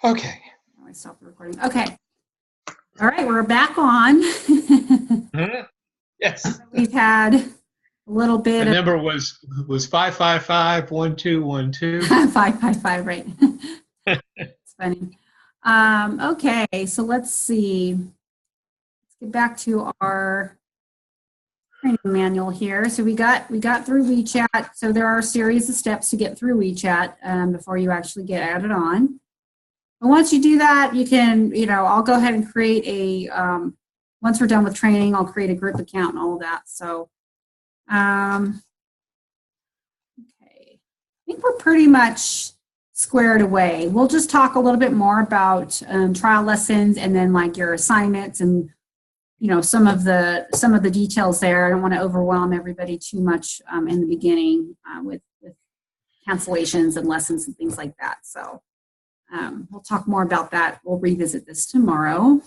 Okay. I stopped the recording. Okay. All right, we're back on. Mhm. Yes. We've had a little The bit of number was 555-1212. 555, right? It's funny. Okay, so let's see. Let's get back to our training manual here. So we got through WeChat. So there are a series of steps to get through WeChat before you actually get added on. But once you do that, you can, I'll go ahead and create once we're done with training, I'll create a group account and all of that. So, okay. I think we're pretty much squared away. We'll just talk a little bit more about trial lessons and then like your assignments and, some of the details there. I don't want to overwhelm everybody too much in the beginning with cancellations and lessons and things like that. So, we'll talk more about that. We'll revisit this tomorrow.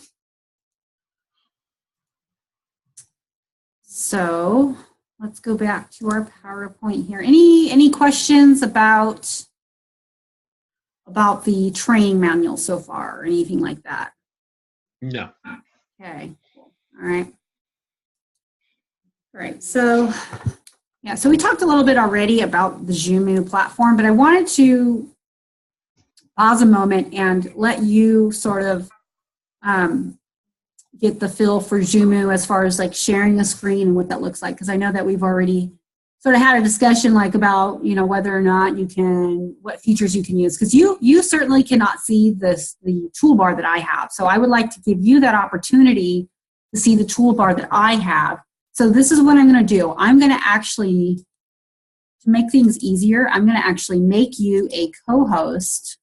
So let's go back to our PowerPoint here. Any questions about the training manual so far or anything like that? No. Okay. All right. All right. So yeah, so we talked a little bit already about the Zoomoo platform, but I wanted to pause a moment and let you sort of get the feel for Zoomoo as far as like sharing a screen and what that looks like. Because I know that we've already sort of had a discussion like about, whether or not what features you can use. Because you certainly cannot see the toolbar that I have. So I would like to give you that opportunity to see the toolbar that I have. So this is what I'm going to do. I'm going to actually, to make things easier, I'm going to actually make you a co-host.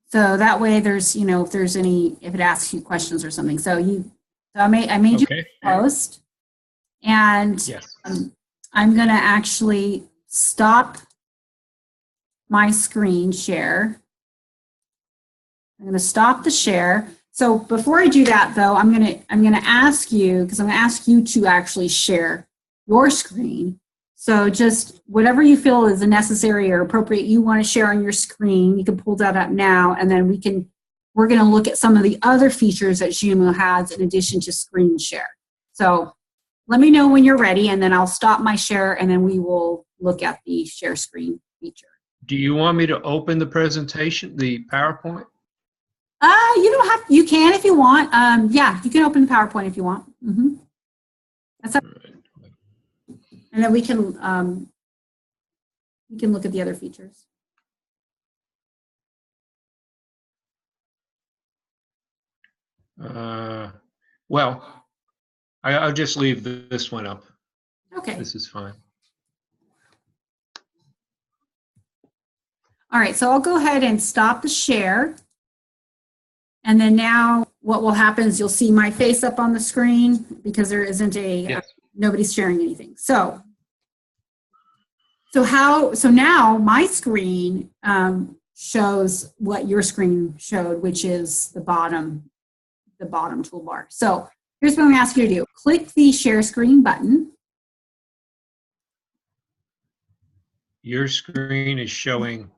So that way there's, if it asks you questions or something. So I made you a host, and yes. I'm going to actually stop my screen share. I'm going to stop the share. So before I do that though, I'm going to ask you, because I'm going to ask you to actually share your screen. So just whatever you feel is necessary or appropriate you want to share on your screen, you can pull that up now, and then we're going to look at some of the other features that Zoomoo has in addition to screen share. So let me know when you're ready, and then I'll stop my share, and then we will look at the share screen feature. Do you want me to open the presentation, the PowerPoint? You don't have. You can if you want. Yeah, you can open the PowerPoint if you want. Mm-hmm. That's up. And then we can look at the other features. Well, I'll just leave this one up. Okay. This is fine. All right, so I'll go ahead and stop the share. And then now what will happen is you'll see my face up on the screen because there isn't nobody's sharing anything. So now my screen shows what your screen showed, which is the bottom toolbar. So here's what I'm going to ask you to do. Click the share screen button. Your screen is showing.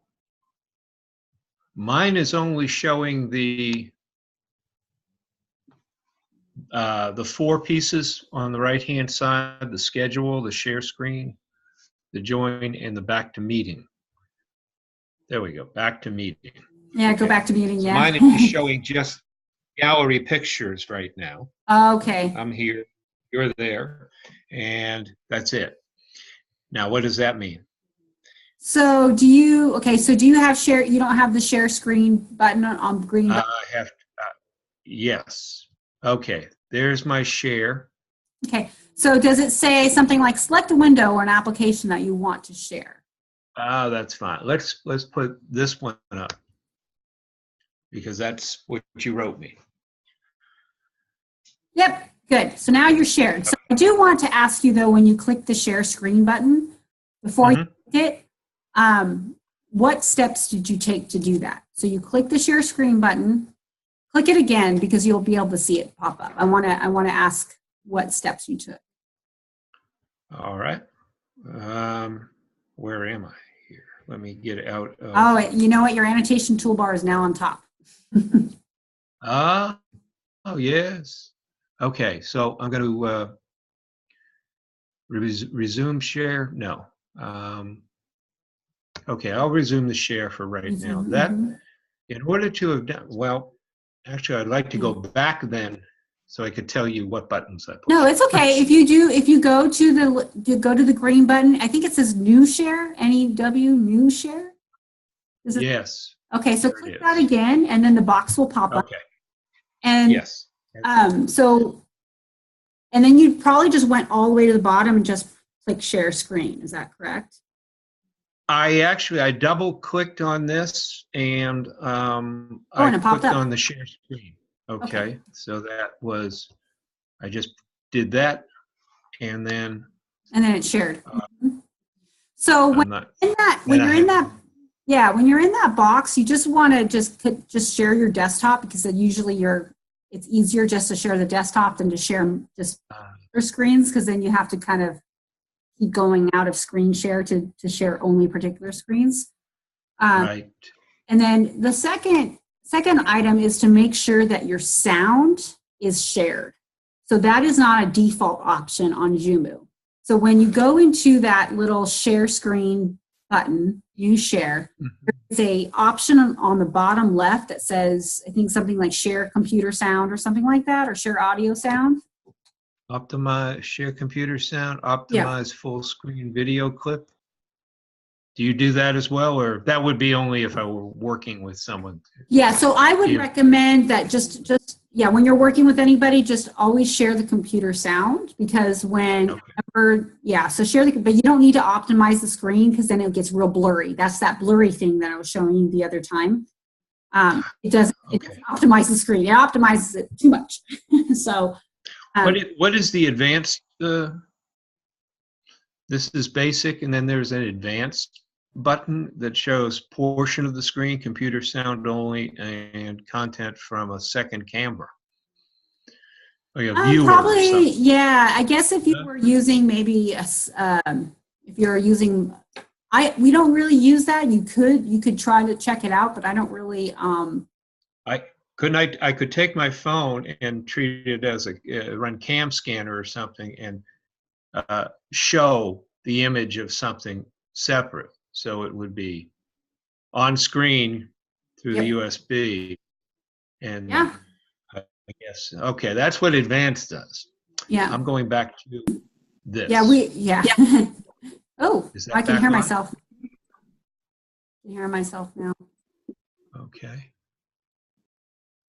Mine is only showing the 4 pieces on the right-hand side: the schedule, the share screen, the join, and the back to meeting. There we go, back to meeting. Yeah, go back to meeting, yeah. Mine is showing just gallery pictures right now. Okay. I'm here, you're there, and that's it. Now, what does that mean? So do you have share, you don't have the share screen button on green button? I have, yes. Okay, there's my share. Okay, so does it say something like select a window or an application that you want to share? That's fine. Let's put this one up because that's what you wrote me. Yep, good. So now you're shared. So I do want to ask you though, when you click the share screen button, before you click it, what steps did you take to do that? So you click the share screen button, click it again because you'll be able to see it pop up. I want to ask what steps you took. All right. Where am I here? Let me get out of. Oh, you know what? Your annotation toolbar is now on top. Ah, oh, yes. Okay, so I'm going to resume share. No. Okay, I'll resume the share for right now. That, in order to have done, well, actually, I'd like to go back then so I could tell you what buttons I pushed. No, it's okay. If you go to the green button, I think it says new share, NEW, new share. Yes. Okay, so click that again, and then the box will pop up. Okay. And yes. And then you probably just went all the way to the bottom and just click share screen. Is that correct? I double clicked on this and and I it popped clicked up. on the share screen. Okay. So that was, I just did that and then it shared. So when you're in that box, you just want to just share your desktop, because then usually it's easier just to share the desktop than to share just other screens, because then you have to kind of keep going out of screen share to share only particular screens. right. And then the second item is to make sure that your sound is shared. So that is not a default option on Jumu. So when you go into that little share screen button, you share, there's a option on the bottom left that says, I think something like share computer sound or something like that, or share audio sound. Optimize share computer sound, optimize full screen video clip. Do you do that as well, or that would be only if I were working with someone? Yeah, so I would recommend that just when you're working with anybody, just always share the computer sound, because so share but you don't need to optimize the screen, because then it gets real blurry. That's that blurry thing that I was showing you the other time. It doesn't optimize the screen. It optimizes it too much. So what is the advanced? This is basic, and then there's an advanced button that shows portion of the screen, computer sound only, and content from a second camera. Like a viewer probably, yeah. I guess if you were using maybe if you're using, we don't really use that. You could try to check it out, but I don't really. I could take my phone and treat it as run cam scanner or something and show the image of something separate. So it would be on screen through the USB. And I guess, okay, that's what advanced does. Yeah. I'm going back to this. Yeah. Oh, I can hear myself. I can hear myself now. Okay.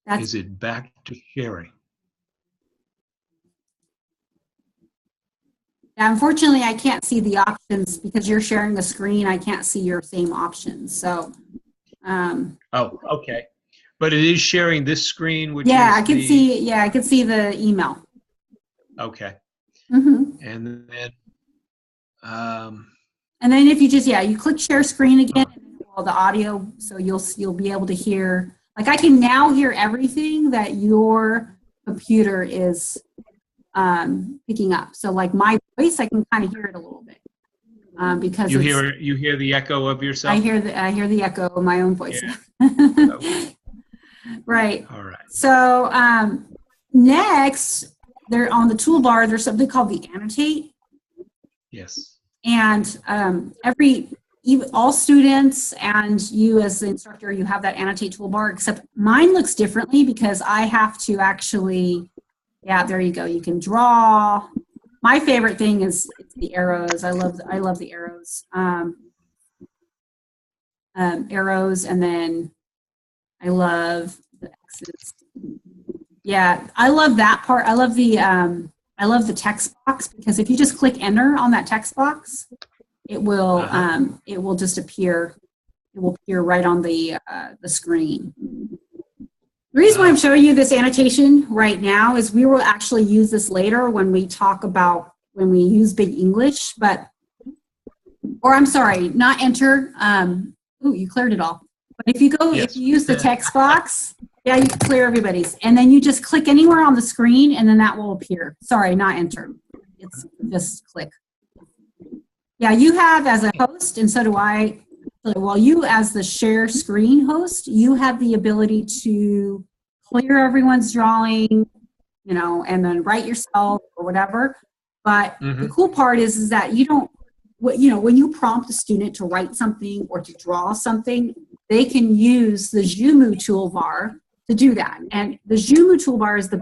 Is it back to sharing? Unfortunately, I can't see the options because you're sharing the screen. I can't see your same options. So. Oh, okay. But it is sharing this screen, which I can see. Yeah, I can see the email. Okay. Mm-hmm. And then. And then if you just you click share screen again, and all the audio, so you'll be able to hear. Like I can now hear everything that your computer is picking up. So like my voice, I can kind of hear it a little bit because you hear the echo of yourself. I hear the echo of my own voice. Yeah. Okay. Right. All right. So next, there on the toolbar, there's something called the annotate. Yes. And all students and you as the instructor, you have that annotate toolbar, except mine looks differently because I have to actually, there you go. You can draw. My favorite thing is the arrows. I love the arrows. Arrows, and then I love the X's. Yeah, I love that part. I love the text box, because if you just click enter on that text box, it will just appear. It will appear right on the screen. The reason why I'm showing you this annotation right now is we will actually use this later when we use Big English, or I'm sorry, not enter. You cleared it all. But if you use the text box, you can clear everybody's. And then you just click anywhere on the screen and then that will appear. Sorry, not enter. It's just click. Yeah, you have as a host, and so do I. Well, you as the share screen host, you have the ability to clear everyone's drawing, you know, and then write yourself or whatever. But the Mhm. cool part is that you don't, you know, when you prompt a student to write something or to draw something, they can use the Jumu toolbar to do that. And the Jumu toolbar is the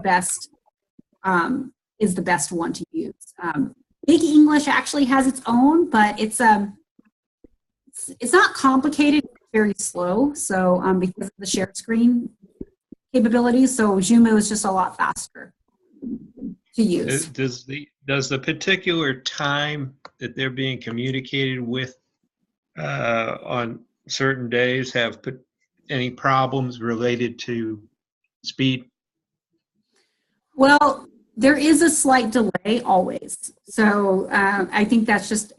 best one to use. Big English actually has its own, but it's not complicated, it's very slow. So because of the share screen capabilities, so Jumu is just a lot faster to use. Does the particular time that they're being communicated with on certain days have put any problems related to speed? Well, there is a slight delay always. So I think that's just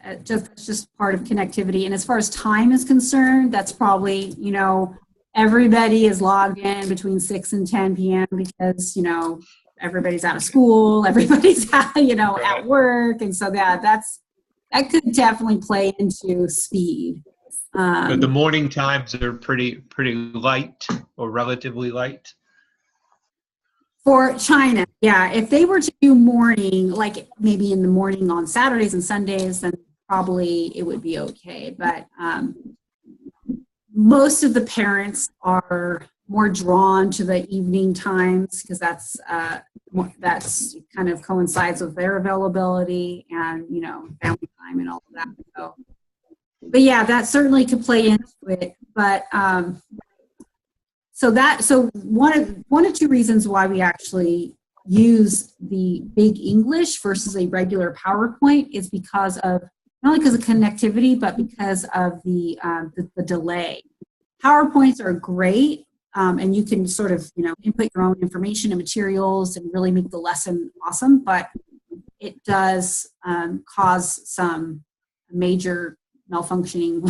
part of connectivity. And as far as time is concerned, that's probably, you know, everybody is logged in between 6 and 10 p.m. because, you know, everybody's out of school, everybody's out, you know, at work. And so that could definitely play into speed. But the morning times are pretty light or relatively light. For China, yeah. If they were to do morning, like maybe in the morning on Saturdays and Sundays, then probably it would be okay. But most of the parents are more drawn to the evening times because that's kind of coincides with their availability and, you know, family time and all of that. So, but yeah, that certainly could play into it. But so one of two reasons why we actually use the Big English versus a regular PowerPoint is because of not only because of connectivity, but because of the delay. PowerPoints are great, and you can sort of, you know, input your own information and materials and really make the lesson awesome, but it does cause some major malfunctioning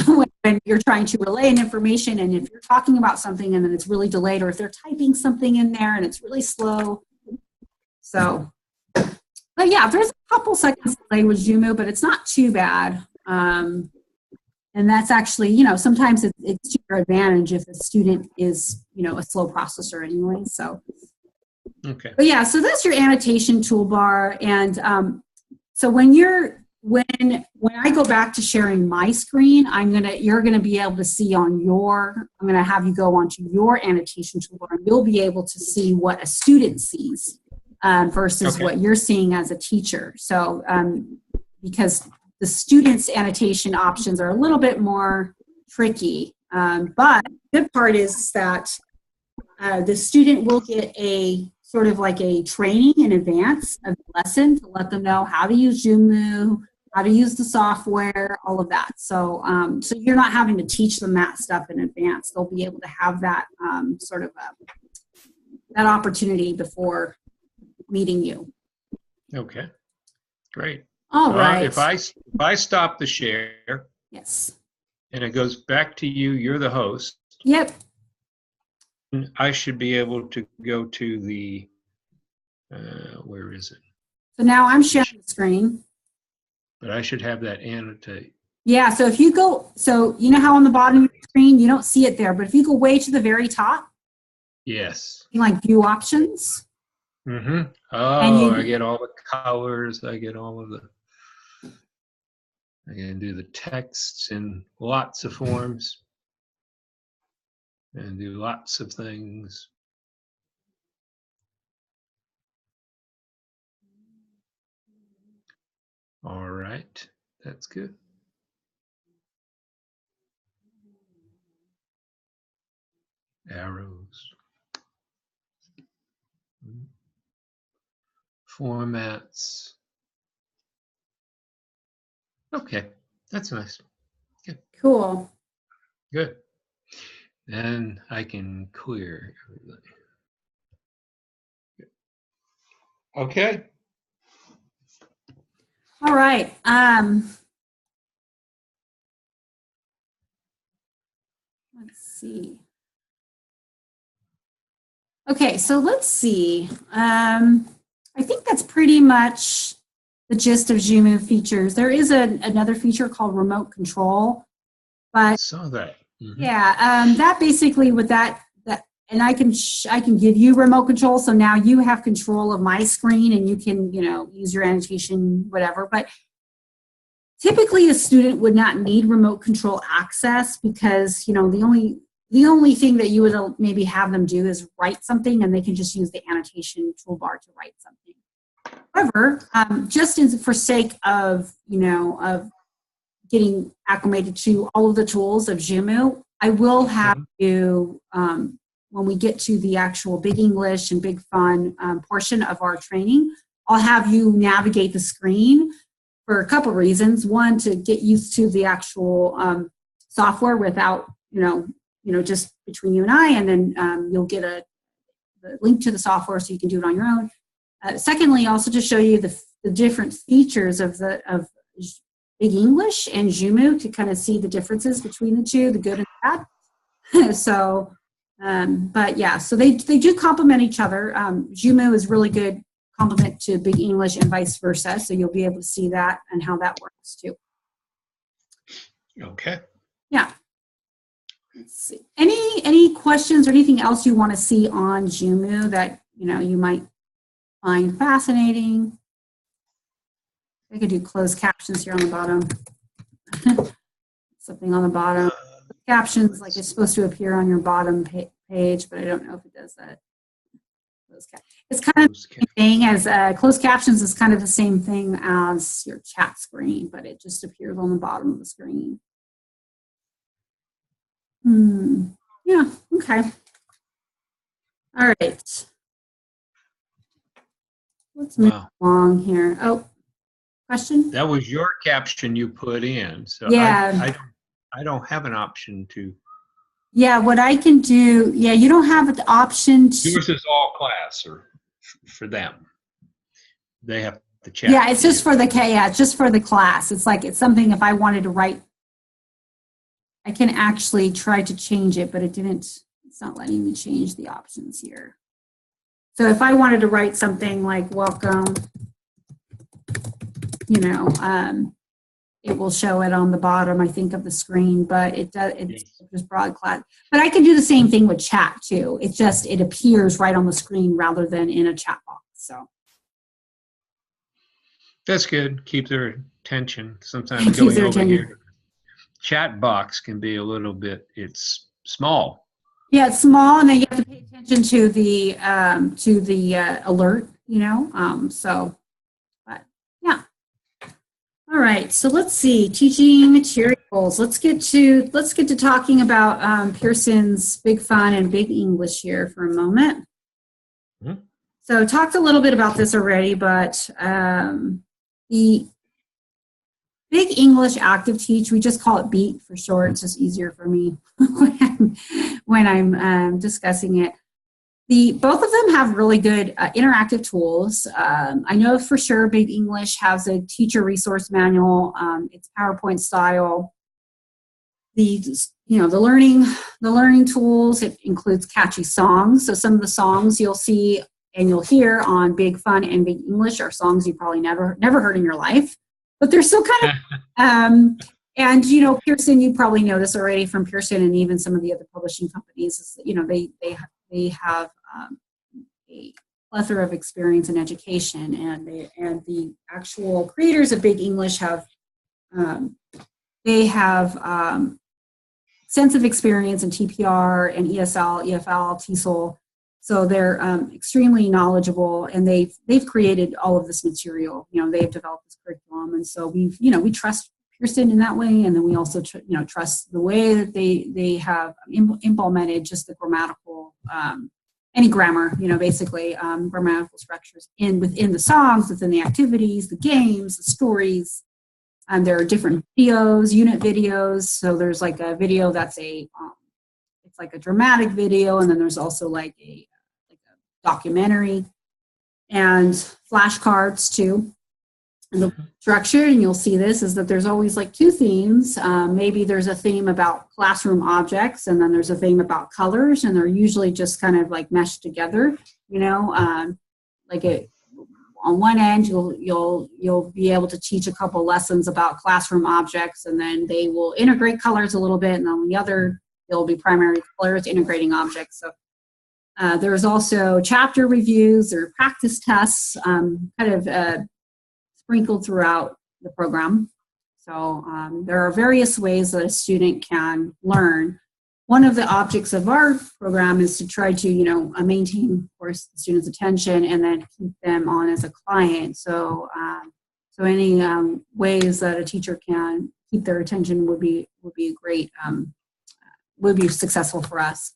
when you're trying to relay an information, and if you're talking about something and then it's really delayed, or if they're typing something in there and it's really slow. So, but yeah, there's a couple seconds delay with Jumu, but it's not too bad. And that's actually, you know, sometimes it's to your advantage if a student is, you know, a slow processor anyway. So, okay. But yeah, so that's your annotation toolbar. And so when I go back to sharing my screen, you're gonna be able to see I'm gonna have you go onto your annotation toolbar, and you'll be able to see what a student sees versus Okay. what you're seeing as a teacher. So because the student's annotation options are a little bit more tricky, but the good part is that the student will get a sort of like a training in advance of the lesson to let them know how to use Jumu, how to use the software, all of that. So, so you're not having to teach them that stuff in advance. They'll be able to have that sort of that opportunity before meeting you. Okay. Great. All right. If I stop the share Yes. and it goes back to you, you're the host. Yep. I should be able to go to the, where is it? So now I'm sharing the screen. But I should have that annotate. Yeah, so if you go, so you know how on the bottom of your screen, you don't see it there, but if you go way to the very top, Yes. like view options. Mm-hmm. And Oh, I get all the colors. I get all of the, I can do the texts in lots of forms and do lots of things. All right, that's good. Arrows. Formats. Okay, that's nice. Good. Cool. Good. Then I can clear everything. Okay. All right. Let's see. Okay, so let's see. I think that's pretty much the gist of Zoomu features. There is another feature called remote control, I but saw that. yeah, that basically with that, and I can give you remote control. So now you have control of my screen and you can, use your annotation, whatever. But typically a student would not need remote control access because, the only thing that you would maybe have them do is write something and they can just use the annotation toolbar to write something. However, just for sake of, of getting acclimated to all of the tools of Zoomu, I will have you, when we get to the actual Big English and Big Fun portion of our training, I'll have you navigate the screen for a couple reasons. One, to get used to the actual software without, just between you and I, and then you'll get the link to the software so you can do it on your own. Secondly, also to show you the different features of Big English and Zoomu to kind of see the differences between the two, the good and the bad. So, but yeah, so they do complement each other. Zoomu is really good complement to Big English and vice versa. So you'll be able to see that and how that works too. Okay. Yeah. Let's see. Any questions or anything else you want to see on Zoomu that you might find fascinating? I could do closed captions here on the bottom. Something on the bottom. Captions, like it's supposed to appear on your bottom page, but I don't know if it does that. It's kind of the same thing as closed captions is kind of the same thing as your chat screen, but it just appears on the bottom of the screen. Yeah, okay. All right. Let's move along here. Oh, question? That was your caption you put in. So yeah. I don't have an option to. Yeah, what I can do, you don't have the option to. Yours is all class or for them. They have the chat. Yeah, it's just for it's just for the class. It's like, it's something if I wanted to write, I can actually try to change it, but it's not letting me change the options here. So if I wanted to write something like welcome, it will show it on the bottom, I think, of the screen, but it's just broad class. But I can do the same thing with chat too. It appears right on the screen rather than in a chat box. So that's good. Keep their attention. Sometimes going over here, chat box can be a little bit. It's small. Yeah, it's small, and then you have to pay attention to the alert. So, but yeah. All right, so let's see, teaching materials. Let's get to talking about Pearson's Big Fun and Big English here for a moment. Mm-hmm. So talked a little bit about this already, but the Big English Active Teach, we just call it BEAT for short. It's just easier for me when I'm discussing it. Both of them have really good interactive tools. I know for sure Big English has a teacher resource manual. It's PowerPoint style. The learning tools, it includes catchy songs. So some of the songs you'll see and you'll hear on Big Fun and Big English are songs you probably never heard in your life, but they're still kind of and Pearson, you probably know this already from Pearson and even some of the other publishing companies. They have a plethora of experience in education, and the actual creators of Big English have extensive experience in TPR and ESL, EFL, TESOL. So they're extremely knowledgeable, and they've created all of this material. They've developed this curriculum, and so we trust Pearson in that way, and then we also trust the way that they have implemented just the grammatical any grammar, basically grammatical structures within the songs, within the activities, the games, the stories. And there are different videos, unit videos. So there's like a video that's it's like a dramatic video, and then there's also like a documentary and flashcards too. And the structure, and you'll see this, is that there's always like two themes. Maybe there's a theme about classroom objects, and then there's a theme about colors, and they're usually just kind of like meshed together, on one end, you'll be able to teach a couple lessons about classroom objects, and then they will integrate colors a little bit, and on the other, there'll be primary colors integrating objects. So there's also chapter reviews or practice tests sprinkled throughout the program. So there are various ways that a student can learn. One of the objects of our program is to try to, maintain, of course, the student's attention and then keep them on as a client. So, any ways that a teacher can keep their attention would be great, would be successful for us.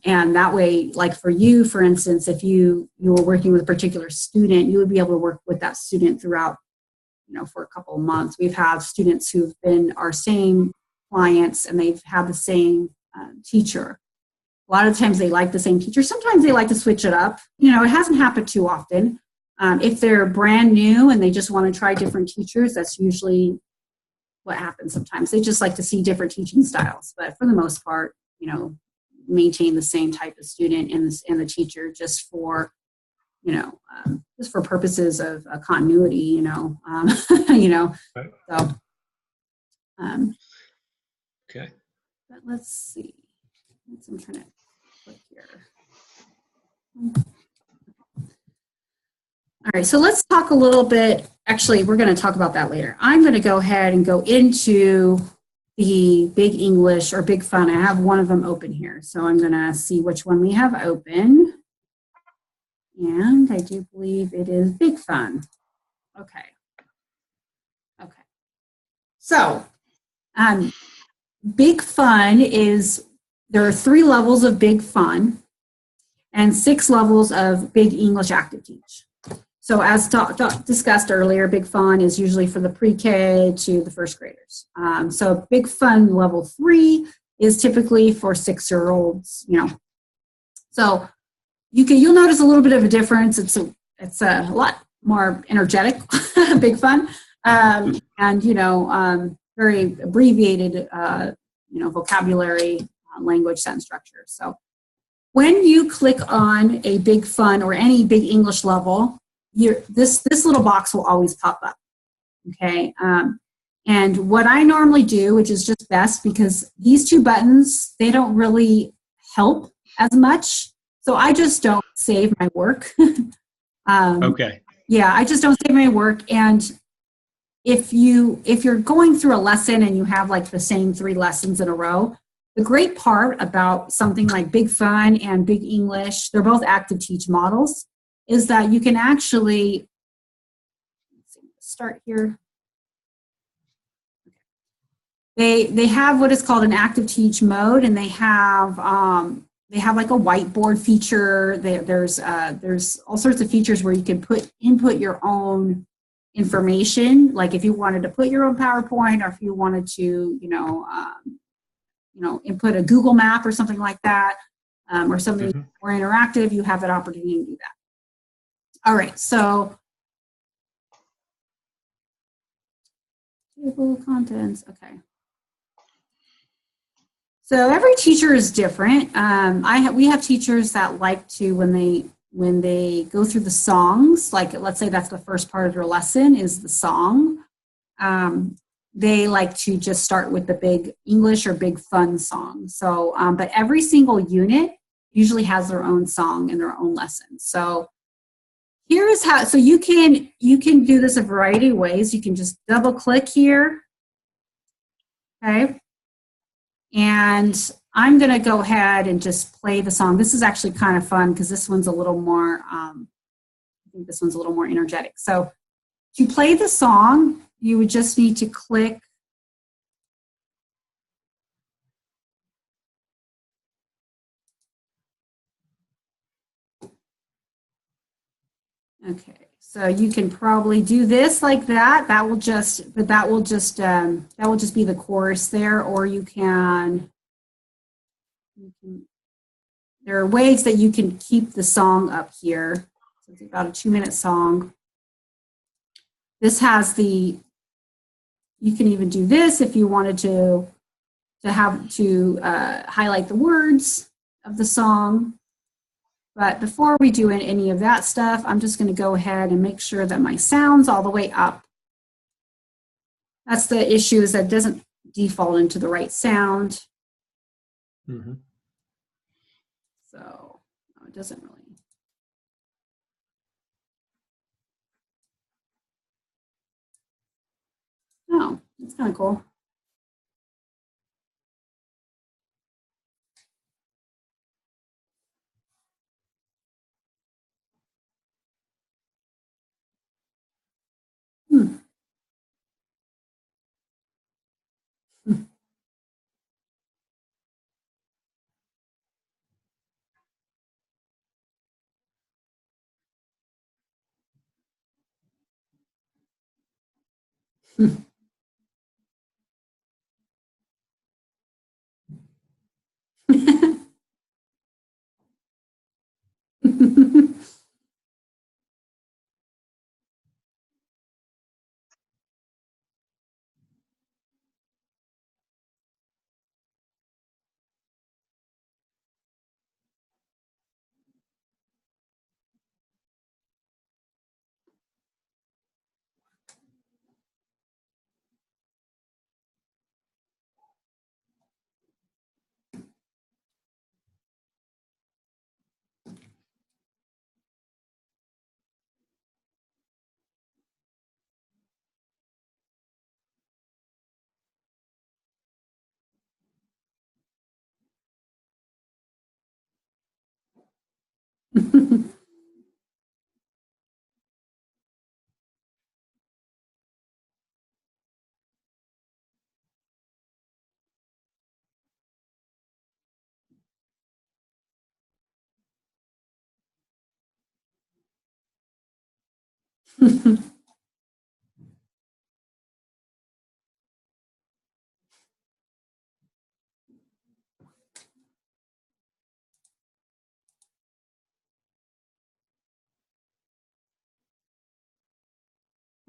And that way, like for you, for instance, if you were working with a particular student, you would be able to work with that student throughout, for a couple of months. We've had students who've been our same clients and they've had the same teacher. A lot of times they like the same teacher. Sometimes they like to switch it up. It hasn't happened too often. If they're brand new and they just want to try different teachers, that's usually what happens sometimes. They just like to see different teaching styles. But for the most part, maintain the same type of student and the teacher just for, just for purposes of continuity, Right. So, Okay. but let's see. I'm trying to click here. All right, so let's talk a little bit. Actually, we're going to talk about that later. I'm going to go ahead and go into the Big English or Big Fun. I have one of them open here, so I'm going to see which one we have open. And I do believe it is Big Fun. Okay. Okay. So, Big Fun there are 3 levels of Big Fun and 6 levels of Big English Active Teach. So as discussed earlier, Big Fun is usually for the pre-K to the first graders. So Big Fun level 3 is typically for 6-year-olds, So you'll notice a little bit of a difference. It's a lot more energetic, Big Fun, and very abbreviated, vocabulary, language, sentence structure. So when you click on a Big Fun or any Big English level, this little box will always pop up. Okay, and what I normally do, which is just best because these 2 buttons, they don't really help as much. So I just don't save my work. Okay. Yeah, I just don't save my work. And if you're going through a lesson and you have like the same 3 lessons in a row, the great part about something like Big Fun and Big English, they're both active teach models, is that you can actually, start here. They have what is called an active teach mode, and they have like a whiteboard feature. There's all sorts of features where you can input your own information, like if you wanted to put your own PowerPoint, or if you wanted to, input a Google map or something like that, or something more interactive, you have that opportunity to do that. All right, so table of contents, okay. So every teacher is different. We have teachers that like to, when they go through the songs, like let's say that's the first part of their lesson is the song. They like to just start with the Big English or Big Fun song. So, but every single unit usually has their own song and their own lesson. So here is how, so you can do this a variety of ways. You can just double click here, okay? And I'm gonna go ahead and just play the song. This is actually kind of fun because this one's a little more, I think this one's a little more energetic. So to play the song, you would just need to click okay, so you can probably do this like that. That will just be the chorus there, or you can there are ways that you can keep the song up here. So it's about a 2-minute song. This has you can even do this if you wanted to highlight the words of the song. But before we do any of that stuff, I'm just going to go ahead and make sure that my sound's all the way up. That's the issue, is that it doesn't default into the right sound. Mm-hmm. So it doesn't really. Oh, that's kind of cool. Hmm.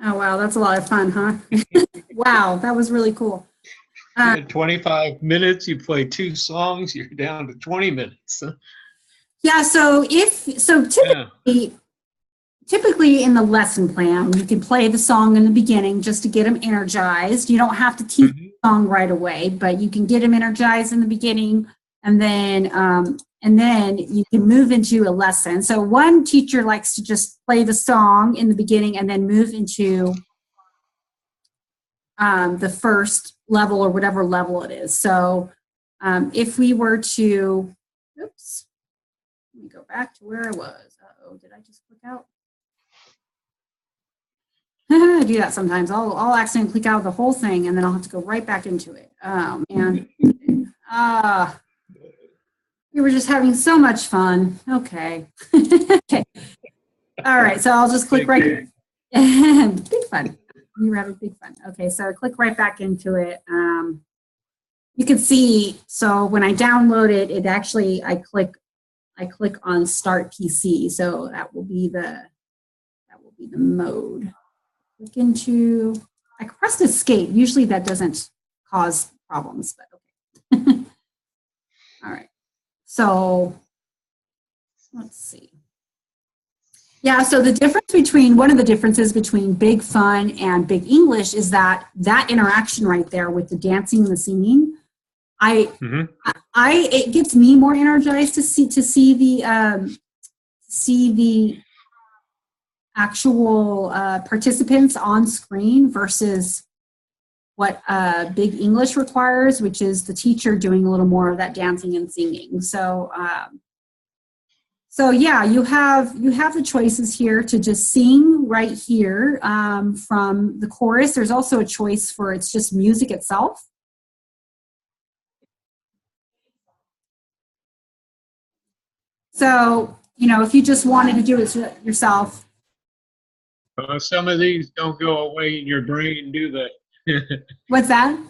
Oh, wow, that's a lot of fun, huh? Wow, that was really cool. You had 25 minutes, you play 2 songs, you're down to 20 minutes. Yeah, so typically in the lesson plan, you can play the song in the beginning just to get them energized. You don't have to teach the song right away, but you can get them energized in the beginning, and then you can move into a lesson. So one teacher likes to just play the song in the beginning and then move into the first level or whatever level it is. So if we were to, oops, let me go back to where I was. Uh-oh, did I just click out? I do that sometimes. I'll accidentally click out of the whole thing and then I'll have to go right back into it. Oh man. We were just having so much fun. Okay. Okay. All right. So I'll just click right. Big fun. We were having big fun. Okay. So I click right back into it. You can see. So when I download it, it actually I click on Start PC. So that will be the mode. Click into. I pressed Escape. Usually that doesn't cause problems, but okay. All right. So let's see. Yeah, so one of the differences between Big Fun and Big English is that interaction right there with the dancing and the singing, it gets me more energized to see the actual participants on screen versus what Big English requires, which is the teacher doing a little more of that dancing and singing. So yeah, you have the choices here to just sing right here from the chorus. There's also a choice for it's just music itself. So, if you just wanted to do it yourself. Some of these don't go away in your brain, do they? What's that?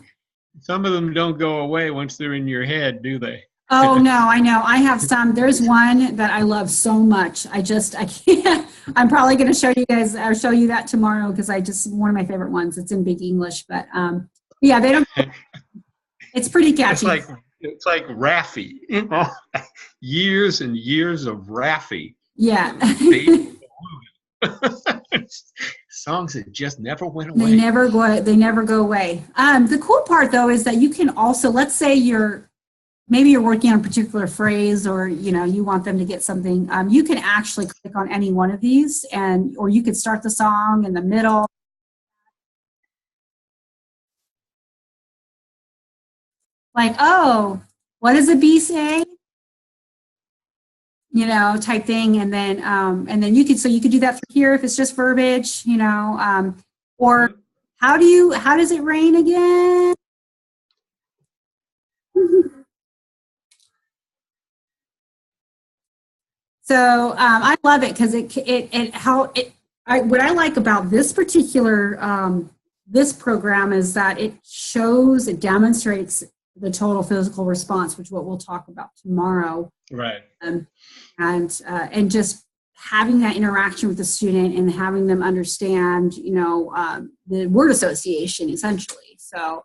Some of them don't go away once they're in your head, do they? Oh, no, I know. I have some. There's one that I love so much. I can't. I'm probably going to show you guys, or show you that tomorrow, because one of my favorite ones. It's in Big English, but yeah, they don't. It's pretty catchy. It's like Raffi, years and years of Raffi. Yeah. Baby songs that just never went away. They never go away. The cool part though is that you can also, let's say maybe you're working on a particular phrase, or you want them to get something. You can actually click on any one of these, or you could start the song in the middle. Like, oh, what does the B say? Type thing, and then you could do that through here if it's just verbiage, or how does it rain again? So I love it because what I like about this particular this program is that it demonstrates the total physical response, which is what we'll talk about tomorrow. Right. And just having that interaction with the student and having them understand, the word association essentially. So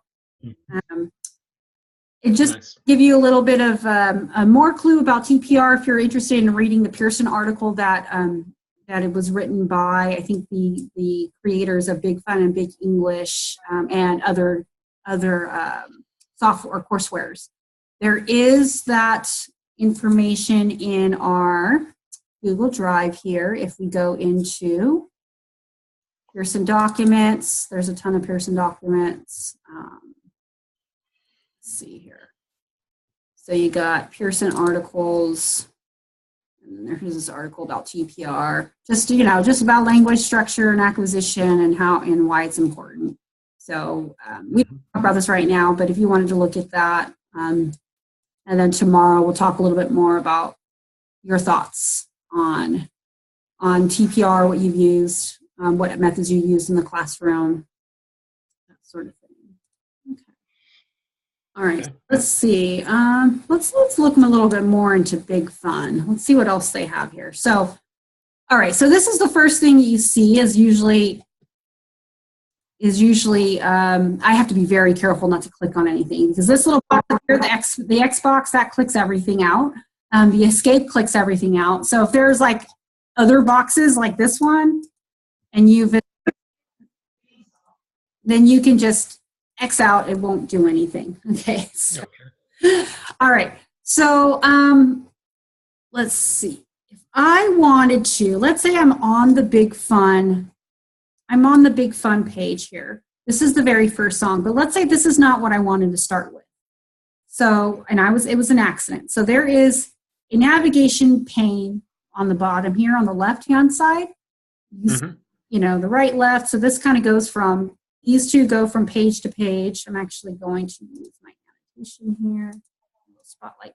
it just Nice. give you a little bit of a more clue about TPR if you're interested in reading the Pearson article that it was written by, I think, the creators of Big Fun and Big English and other software or coursewares. There is that information in our Google Drive here. If we go into Pearson documents, there's a ton of Pearson documents. Let's see here. So you got Pearson articles, and there's this article about TPR, just about language structure and acquisition and why it's important. So we don't talk about this right now, but if you wanted to look at that, and then tomorrow we'll talk a little bit more about your thoughts on TPR, what you've used, what methods you used in the classroom, that sort of thing. Okay. All right. Okay. Let's see. Let's look a little bit more into Big Fun. Let's see what else they have here. So, all right. So this is the first thing you see is usually I have to be very careful not to click on anything because this little box here, the X box, that clicks everything out. The escape clicks everything out. So if there's like other boxes like this one, and then you can just X out. It won't do anything. Okay. So, all right. So let's see. If I wanted to, let's say I'm on the Big Fun page here. This is the very first song, but let's say this is not what I wanted to start with. So, it was an accident. So there is a navigation pane on the bottom here on the left-hand side. The right, left. So this kind of goes from, these two go from page to page. I'm actually going to use my annotation here. Spotlight.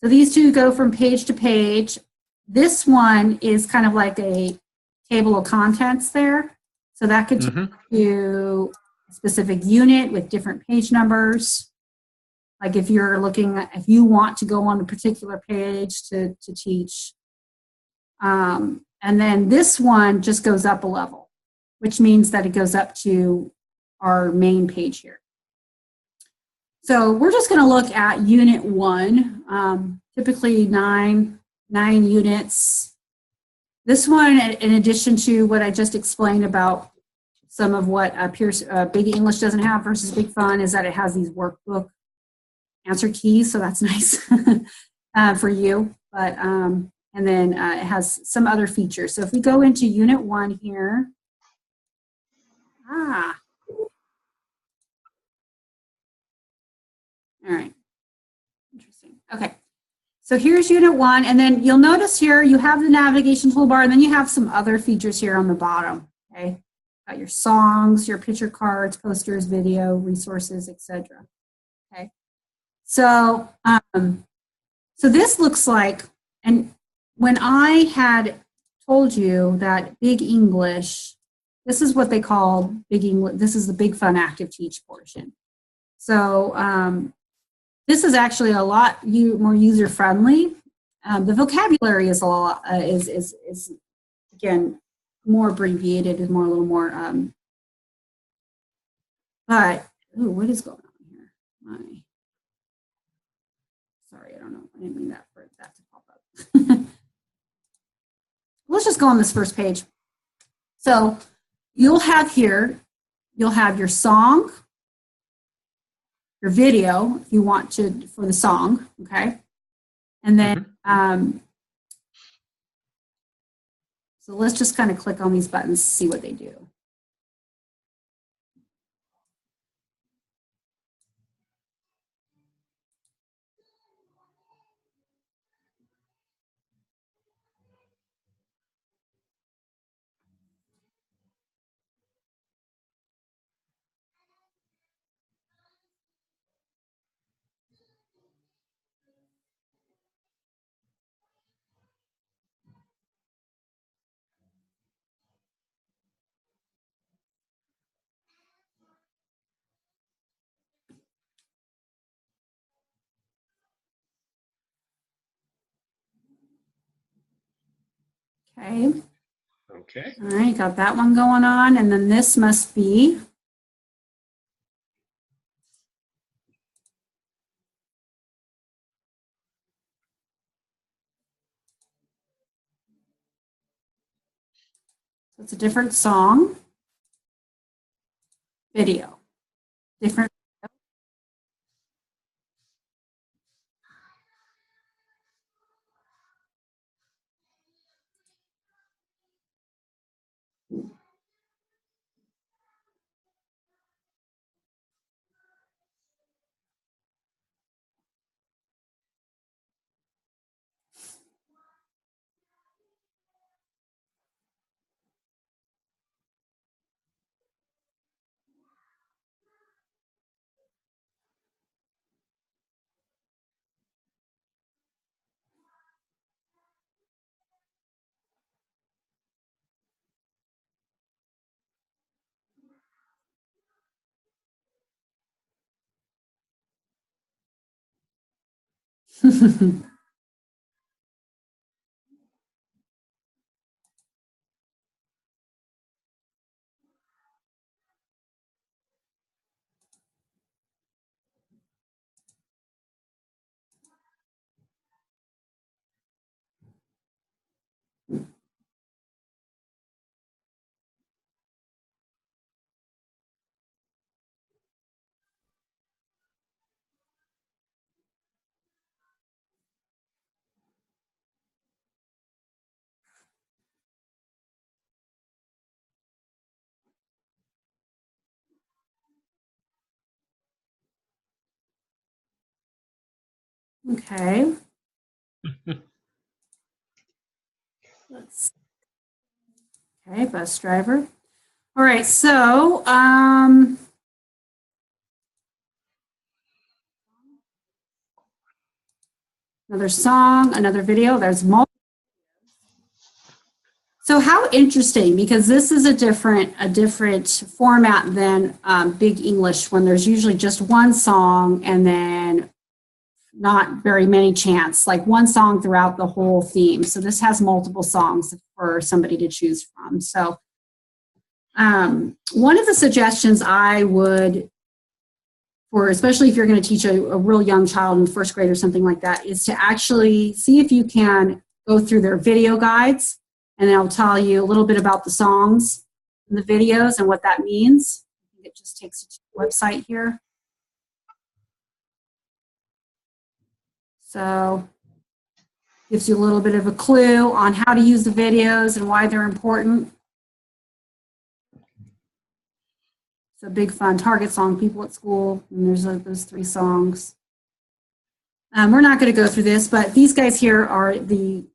So these two go from page to page. This one is kind of like a table of contents there. So that could take you a specific unit with different page numbers. Like if you want to go on a particular page to teach. And then this one just goes up a level, which means that it goes up to our main page here. So we're just going to look at Unit 1, typically nine units. This one, in addition to what I just explained about some of what Big English doesn't have versus Big Fun, is that it has these workbook answer keys, so that's nice for you. But and then it has some other features. So if we go into Unit 1 here, all right, interesting. Okay. So here's Unit 1, and then you'll notice here you have the navigation toolbar, and then you have some other features here on the bottom. Okay, got your songs, your picture cards, posters, video, resources, etc. Okay, so so this looks like, and when I had told you that Big English, this is what they call Big English. This is the Big Fun Active Teach portion. So this is actually a lot more user friendly. The vocabulary is a lot is again more abbreviated, is a little more. But what is going on here? sorry, I don't know. I didn't mean that for that to pop up. Let's just go on this first page. So you'll have here, you'll have your song, your video, if you want to, for the song, okay? And then, so let's just kind of click on these buttons, see what they do. Okay. Okay. All right, got that one going on. And then this must be so it's a different song, video, different. Okay. Okay, bus driver. All right, so another song, another video. There's multiple. So how interesting, because this is a different format than Big English, when there's usually just one song and then not very many chants, like one song throughout the whole theme. So this has multiple songs for somebody to choose from. So one of the suggestions I would, for especially if you're going to teach a real young child in first grade or something like that, is to actually see if you can go through their video guides, and they'll tell you a little bit about the songs and the videos and what that means. It just takes you to the website here. So gives you a little bit of a clue on how to use the videos and why they're important. It's a big fun Target song, People at School, and there's those 3 songs. We're not going to go through this, but these guys here are the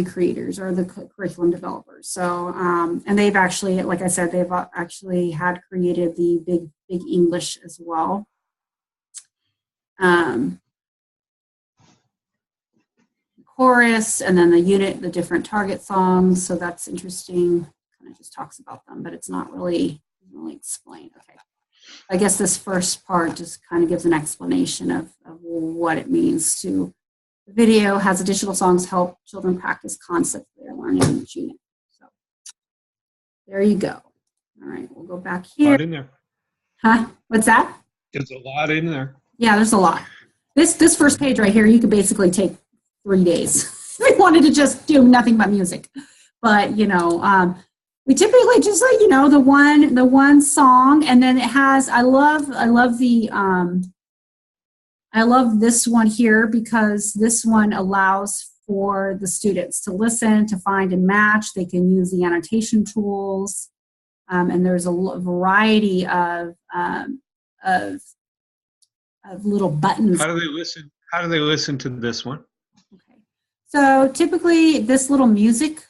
creators, or the curriculum developers. So, and they've actually, like I said, they've actually had created the Big English as well. Chorus, and then the unit, the different Target songs. So that's interesting. Kind of just talks about them, but it's not really explained. Okay. I guess this first part just kind of gives an explanation of what it means to. The video has additional songs help children practice concepts they're learning in each unit. So there you go. All right, we'll go back here. A lot in there. Huh? What's that? There's a lot in there. Yeah, there's a lot. This first page right here, you could basically take 3 days if you wanted to just do nothing but music. But, you know, we typically just like, you know, the one song, and then it has, I love this one here because this one allows for the students to listen, to find and match. They can use the annotation tools, and there's a variety of little buttons. How do they listen? How do they listen to this one? Okay. So typically, this little music,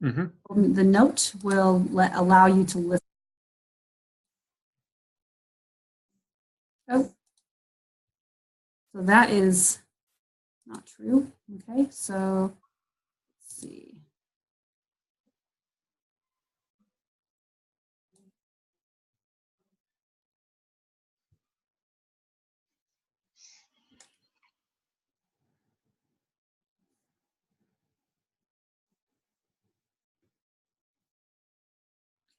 the note will allow you to listen. Oh, so that is not true. Okay, so let's see.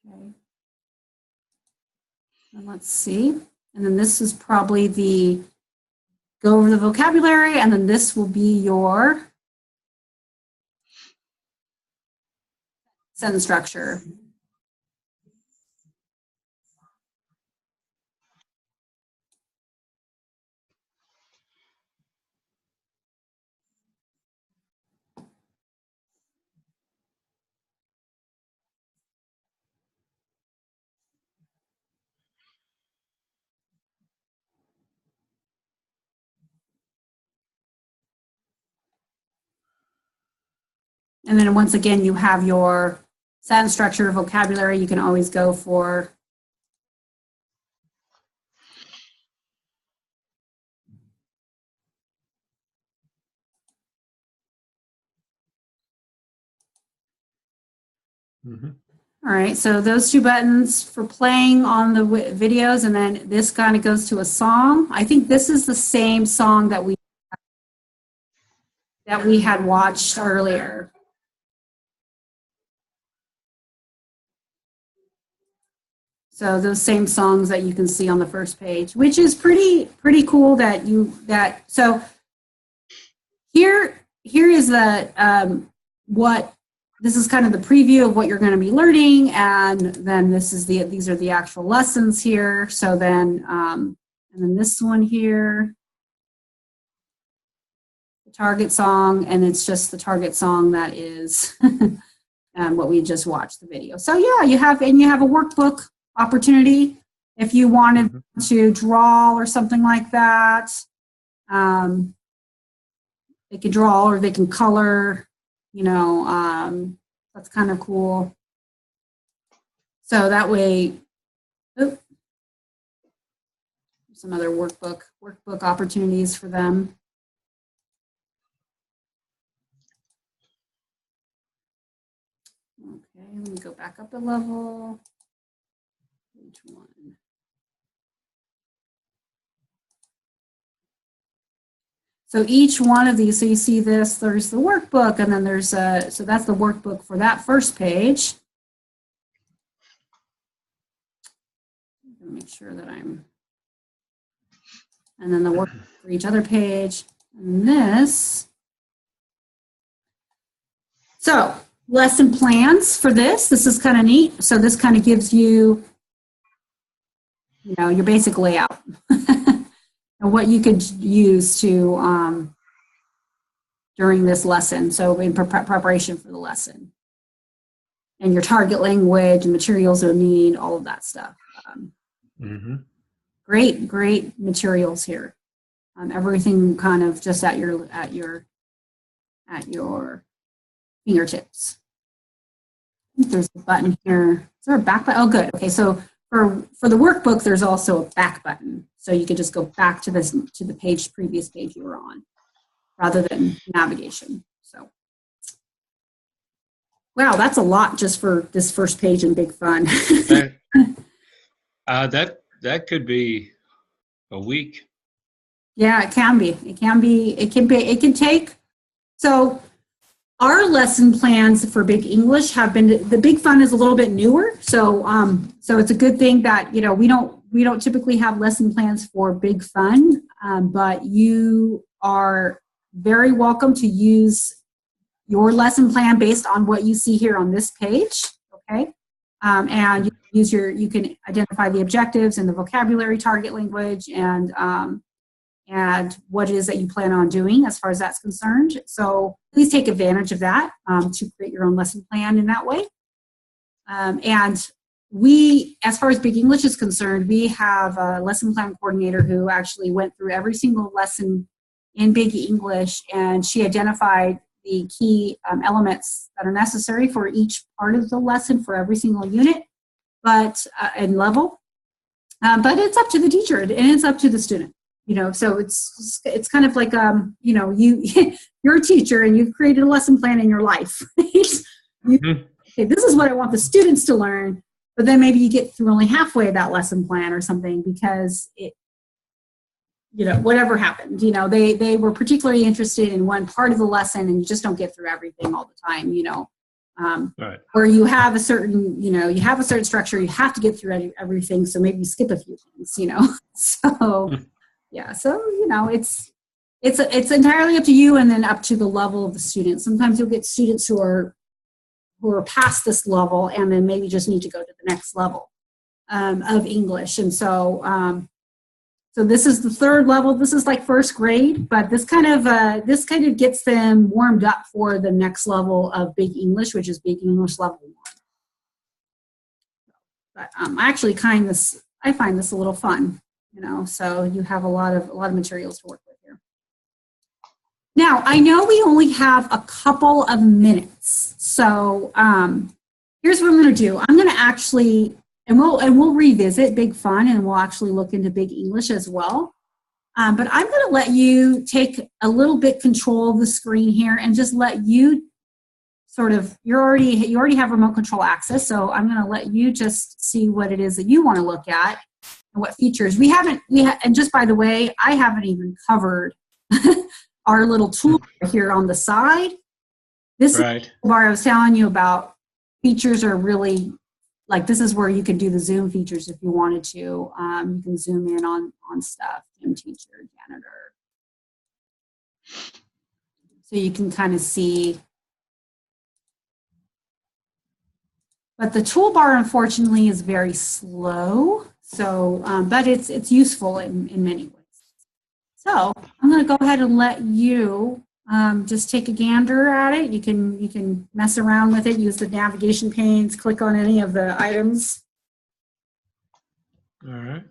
Okay. And let's see. And then this is probably the go over the vocabulary, and then this will be your sentence structure. And then once again, you have your sentence structure, vocabulary. You can always go for All right, so those 2 buttons for playing on the videos, and then this kind of goes to a song. I think this is the same song that we had watched earlier. So those same songs that you can see on the first page, which is pretty cool so here is the this is kind of the preview of what you're going to be learning, and then these are the actual lessons here. So then and then this one here, the target song, and it's just the target song that is what we just watched the video. So yeah, you have a workbook opportunity if you wanted to draw or something like that. They can draw or they can color, you know, that's kind of cool. So that way, some other workbook opportunities for them. Okay, let me go back up a level. Page 1. So each one of these, so you see this, there's the workbook, and then there's so that's the workbook for that first page. I'm gonna make sure that and then the workbook for each other page, and this. So lesson plans for this is kind of neat. So this kind of gives you, you know, your basic layout. And what you could use to during this lesson, so in preparation for the lesson, and your target language and materials you'll need, all of that stuff. Great materials here. Everything kind of just at your fingertips. I think there's a button here. Is there a back button? Oh, good. Okay, so for the workbook, there's also a back button. So you could just go back to the previous page you were on, rather than navigation. So, wow, that's a lot just for this first page in Big Fun. That could be a week. Yeah, it can be. It can take. So our lesson plans for Big English have been, the Big Fun is a little bit newer. So so it's a good thing that, you know, we we don't typically have lesson plans for Big Fun, but you are very welcome to use your lesson plan based on what you see here on this page, okay? And you can identify the objectives and the vocabulary target language and what it is that you plan on doing as far as that's concerned. So please take advantage of that to create your own lesson plan in that way. And we, as far as Big English is concerned, we have a lesson plan coordinator who actually went through every single lesson in Big English, and she identified the key elements that are necessary for each part of the lesson for every single unit, and level. But it's up to the teacher and it's up to the student. So it's kind of like you're a teacher and you've created a lesson plan in your life. Okay, this is what I want the students to learn, but then maybe you get through only halfway of that lesson plan or something because whatever happened, they were particularly interested in one part of the lesson and you just don't get through everything all the time, Right. Or you have a certain, structure, you have to get through everything. So maybe you skip a few things, so yeah. So, it's entirely up to you and then up to the level of the student. Sometimes you'll get students who are past this level and then maybe just need to go to the next level of English. And so, so this is the third level. This is like first grade, but this kind of gets them warmed up for the next level of Big English, which is Big English level 1. But I find this a little fun, So you have a lot of materials to work with here. Now I know we only have a couple of minutes, so here's what I'm going to do. I'm going to actually. And we'll revisit Big Fun and we'll actually look into Big English as well. But I'm going to let you take a little bit control of the screen here and just let you you already have remote control access. So I'm going to let you just see what it is that you want to look at and what features and just by the way, I haven't even covered our little tool here on the side. This right. bar I was telling you about features are really. Like this is where you can do the Zoom features if you wanted to. You can zoom in on stuff, gym teacher, janitor. So you can kind of see. But the toolbar, unfortunately, is very slow. So, but it's useful in many ways. So I'm going to go ahead and let you just take a gander at it. You can mess around with it, use the navigation panes, click on any of the items. All right.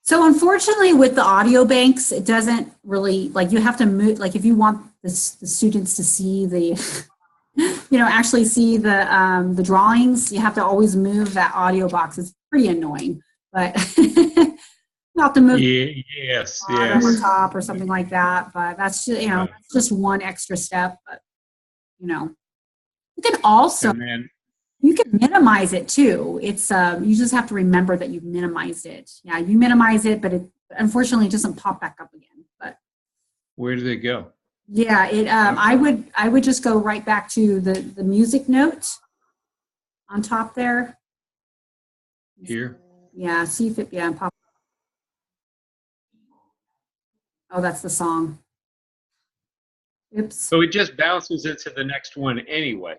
So unfortunately with the audio banks, it doesn't really, you have to move, if you want the students to see the, actually see the drawings, you have to always move that audio box. It's pretty annoying, but you have to move yes. over top or something like that. But that's just, that's just one extra step, but you can also, you can minimize it too. It's you just have to remember that you've minimized it. Yeah, you minimize it, but it unfortunately doesn't pop back up again. But where did it go? Yeah, it. I would just go right back to the music note on top there. Here. Yeah, see if it, yeah, pop. Oh, that's the song. Oops. So it just bounces into the next one anyway.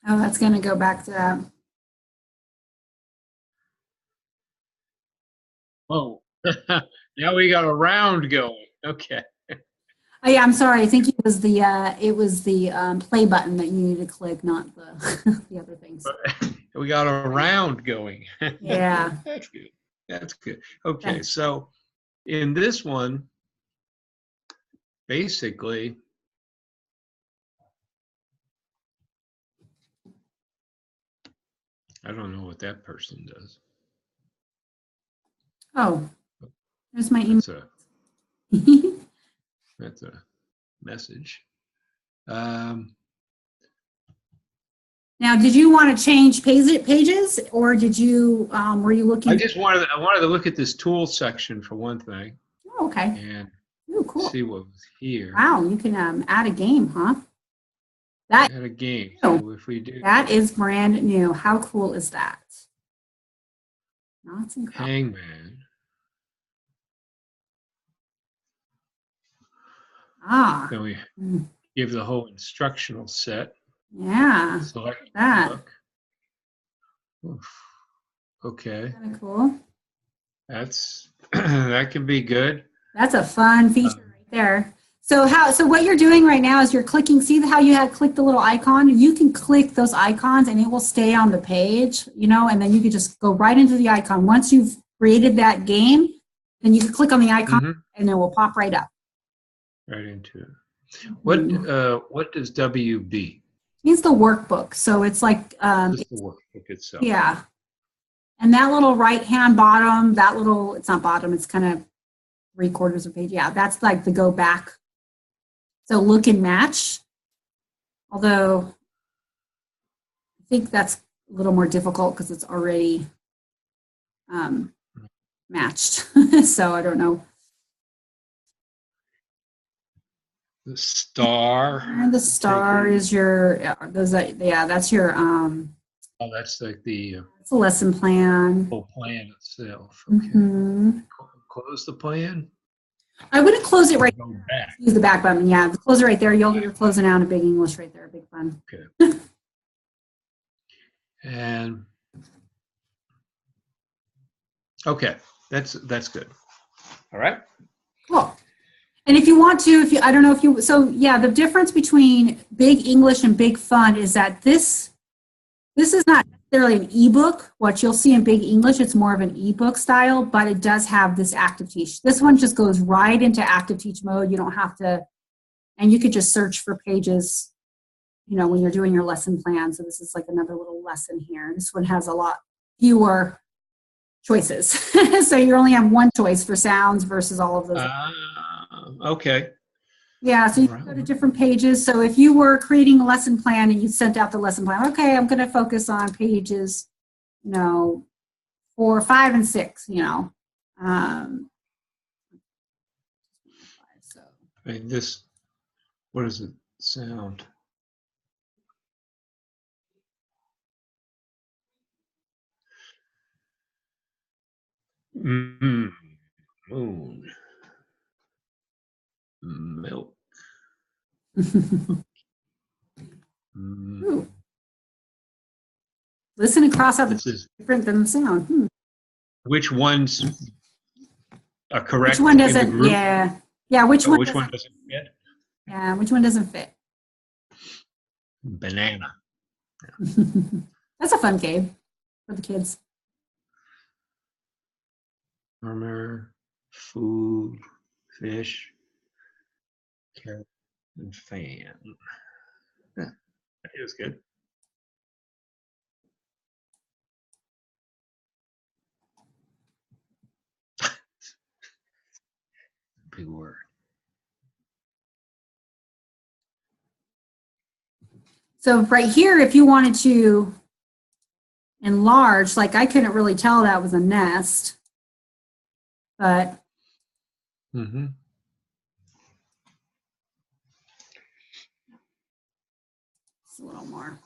Oh, that's going to go back to that. Oh, now we got a round going. Okay. Oh yeah, I'm sorry. I think it was the play button that you need to click, not the the other things. We got a round going. Yeah. That's good. That's good. Okay, so in this one, basically, I don't know what that person does. Oh, there's my email. That's a message. Um, Now, did you want to change pages, or did you were you looking? I wanted to look at this tool section for one thing. Oh, okay. And oh, cool. see what was here. Wow, you can add a game, huh? That add a game. So if we do that is brand new. How cool is that? That's incredible. Hangman. Ah. Then we give the whole instructional set. Yeah. Select that. Oof. Okay. Kind of cool. That's that can be good. That's a fun feature right there. So what you're doing right now is you're clicking, see how you had clicked the little icon? You can click those icons and it will stay on the page, you know, and then you can just go right into the icon. Once you've created that game, then you can click on the icon and it will pop right up. Right into it. What does WB? It means the workbook. So it's like it's the workbook itself. Yeah. And that little right-hand bottom, it's not bottom, it's kind of 3/4 of a page. Yeah, that's like the go back. So look and match. Although I think that's a little more difficult because it's already matched. So I don't know. The star. And the star is your, that's your. Oh, that's like the. It's a lesson plan. Whole plan itself. Okay. Close the plan. I wouldn't close it right there. Back. Use the back button. Yeah, close it right there. You're closing out a big English right there. Big fun. Okay. And okay, that's good. All right. Cool. And if you want to, I don't know if you, so yeah, the difference between Big English and Big Fun is that this is not necessarily an ebook. What you'll see in Big English, it's more of an ebook style, but it does have this active teach. This one just goes right into active teach mode. You don't have to, and you could just search for pages, you know, when you're doing your lesson plan. So this is like another little lesson here. This one has a lot fewer choices. So you only have one choice for sounds versus all of those. Okay. Yeah, so you can go to different pages. So if you were creating a lesson plan and you sent out the lesson plan, okay, I'm going to focus on pages, 4, 5, and 6, So. I mean, what does it sound? Moon. Milk. Listen and cross out the different than the sound. Which ones are correct? Which one doesn't? Yeah. Which one doesn't fit? Yeah. Which one doesn't fit? Banana. That's a fun game for the kids. Armor, food, fish, carrot, and fan. Yeah, it was good. Big word. So right here, if you wanted to enlarge, like I couldn't really tell that was a nest, but a little more.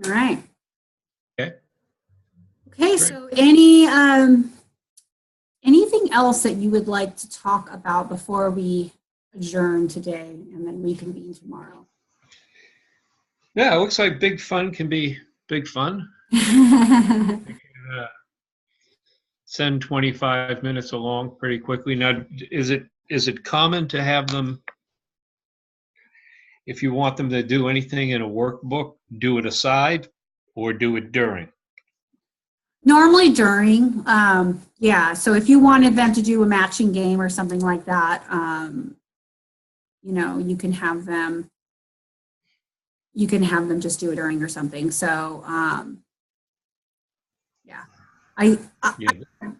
All right. Okay. Okay, so anything else that you would like to talk about before we adjourn today and then reconvene tomorrow? Yeah, it looks like big fun can be big fun. Send 25 minutes along pretty quickly. Now, is it common to have them, if you want them to do anything in a workbook, do it aside or do it during? Normally during, yeah. So if you wanted them to do a matching game or something like that, you know, you can have them just do it during or something. So, yeah.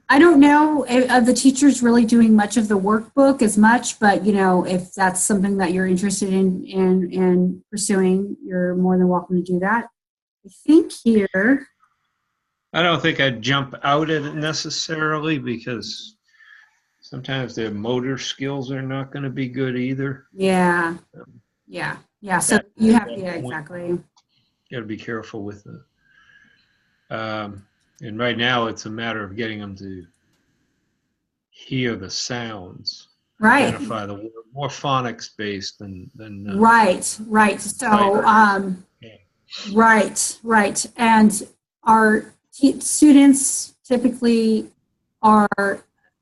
I don't know of the teachers really doing much of the workbook as much, but you know, if that's something that you're interested in pursuing, you're more than welcome to do that. I think here. I don't think I'd jump out at it necessarily because sometimes their motor skills are not going to be good either. Yeah. Yeah. Yeah. So you have, yeah, exactly. Got to be careful with it. And right now it's a matter of getting them to hear the sounds. Right. Identify the word, more phonics based than right. So, right. And our students typically are,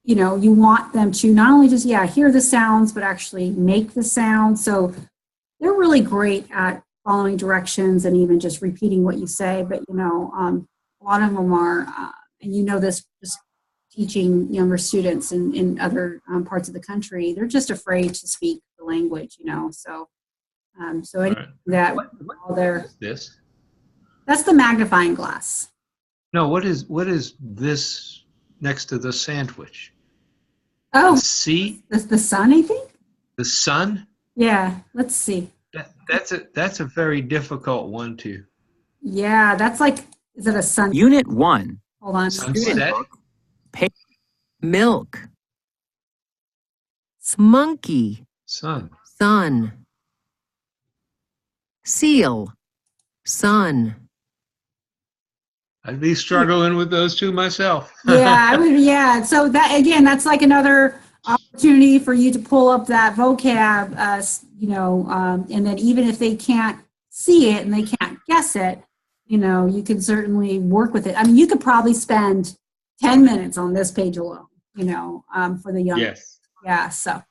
you know, you want them to not only just, hear the sounds, but actually make the sound. So they're really great at following directions and even just repeating what you say. But, you know, a lot of them are, and you know this, just teaching younger students in other parts of the country, they're just afraid to speak the language, you know. So, anything that all their, this? That's the magnifying glass. No, what is this next to the sandwich? Oh, see, the sun, I think. The sun? Yeah, let's see. That's a very difficult one to. Yeah, that's like, is it a sun? Unit 1. Hold on. Sunset. Milk. Monkey. Sun. Sun. Seal. Sun. I'd be struggling with those two myself. Yeah, I would. Yeah. So that, again, that's like another opportunity for you to pull up that vocab, you know, and then even if they can't see it and they can't guess it, you know, you can certainly work with it. I mean, you could probably spend 10 minutes on this page alone, you know, for the young. Yes. Yeah. So,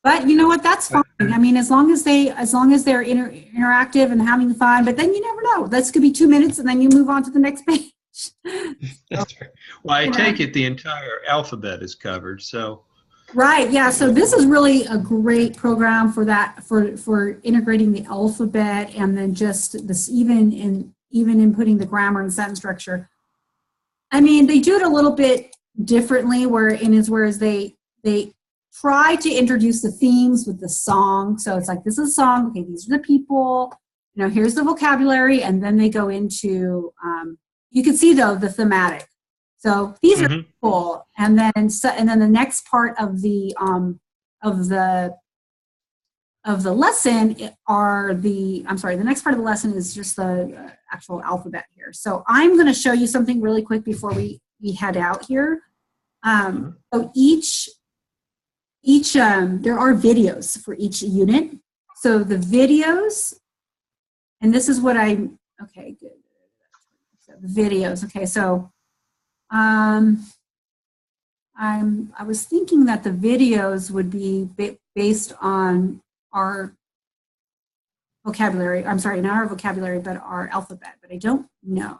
but you know what? That's fine. I mean, as long as they're interactive and having fun. But then you never know. This could be 2 minutes, and then you move on to the next page. That's right. Well, I take it the entire alphabet is covered. So. Right. Yeah. So this is really a great program for that, for integrating the alphabet, and then just this even in putting the grammar and sentence structure. I mean, they do it a little bit differently, whereas they try to introduce the themes with the song. So it's like, this is a song. Okay, these are the people. You know, here's the vocabulary, and then they go into. You can see though the thematic. So these are cool, and then the next part of the lesson the next part of the lesson is just the actual alphabet here. So I'm going to show you something really quick before we head out here. So each there are videos for each unit. So the videos, and this is what okay, good. So the videos, okay, so I was thinking that the videos would be based on our vocabulary. I'm sorry, not our vocabulary, but our alphabet, but I don't know.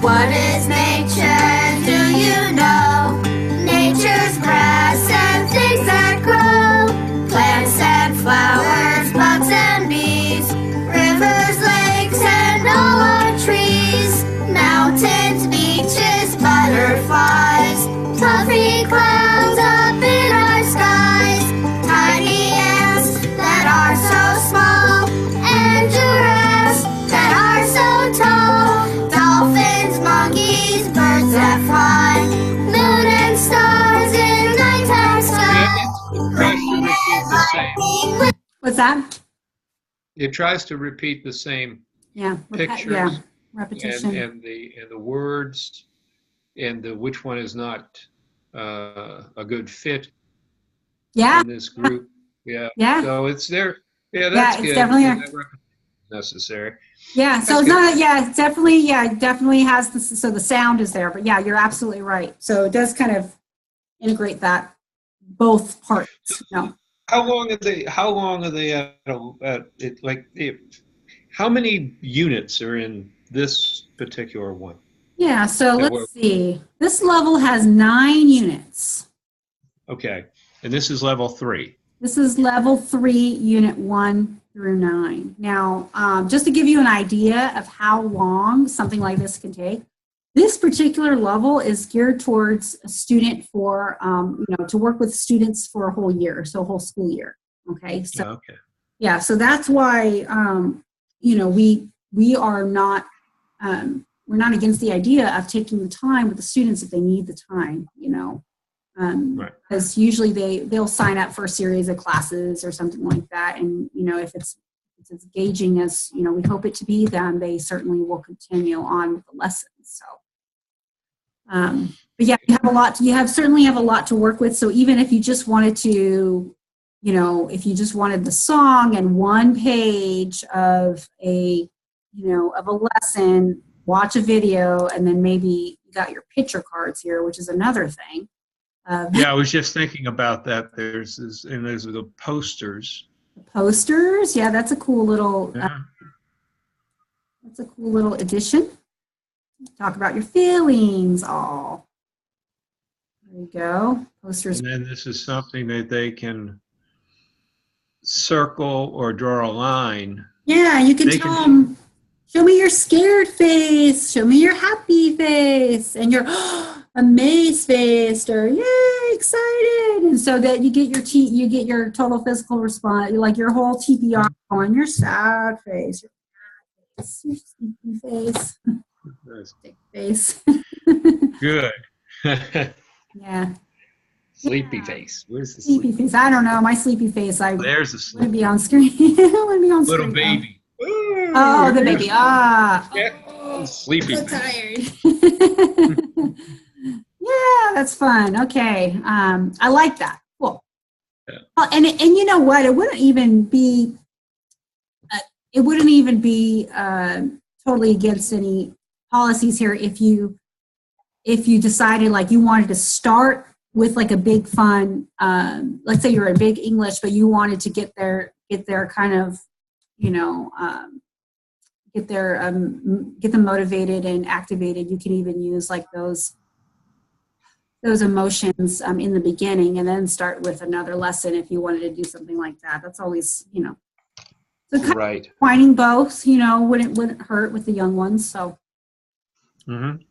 What is nature? Do you know? Nature's grass and things that grow, plants and flowers, bugs and bees, rivers, lakes, and all our trees, mountains, beaches, butterflies, puffy clouds up in our skies, tiny ants that are so small, and giraffes that are so tall, dolphins, monkeys, birds that the same. What's that? It tries to repeat the same Yeah. pictures Yeah. Repetition. and the words and the which one is not a good fit Yeah. in this group. Yeah. Yeah. So it's there. Yeah, that's it's good. definitely Yeah, that repetition is necessary. Yeah, so That's it's good. not, yeah, it's definitely, yeah, it definitely has this, so the sound is there, but yeah, you're absolutely right. So it does kind of integrate that, both parts, no. How long are they? How long are they at it? Like, how many units are in this particular one? Yeah, so That we're- let's see. This level has 9 units. Okay, and this is level 3. This is level 3, unit 1 through 9. Now, just to give you an idea of how long something like this can take, this particular level is geared towards a student for, to work with students for a whole year, so a whole school year. Okay, so Okay. yeah, so that's why, we are not, we're not against the idea of taking the time with the students if they need the time, Right. because usually they'll sign up for a series of classes or something like that, and if it's as engaging as we hope it to be, then they certainly will continue on with the lessons. So, but yeah, you certainly have a lot to work with. So even if you just wanted to, if you just wanted the song and one page of a lesson, watch a video, and then maybe you got your picture cards here, which is another thing. Yeah, I was just thinking about that. There's the posters. Posters, yeah, that's a cool little Yeah. addition. Talk about your feelings. All there you go. Posters. And then this is something that they can circle or draw a line. Yeah, you can They tell can- them, show me your scared face, show me your happy face, and your amazed face, or yay, excited. And so that you get your total physical response, like your whole TPR on your sad face, your sleepy face, stick face. Good. Yeah, Sleepy Yeah. face. Where's the sleepy sleepy? face. I don't know, my sleepy face. I There's the want to sleepy be on screen. I want to be on little screen. baby. Oh, the baby. Yeah. Sleepy. So tired. Yeah, that's fun. Okay. I like that. Cool. Yeah. Well, and you know what? It wouldn't even be totally against any policies here if you decided like you wanted to start with like a big fun, let's say you're a big English, but you wanted to get their kind of, get them motivated and activated. You can even use like those emotions in the beginning, and then start with another lesson if you wanted to do something like that. That's always, so kind Right. of combining both, wouldn't hurt with the young ones. So, Mm-hmm.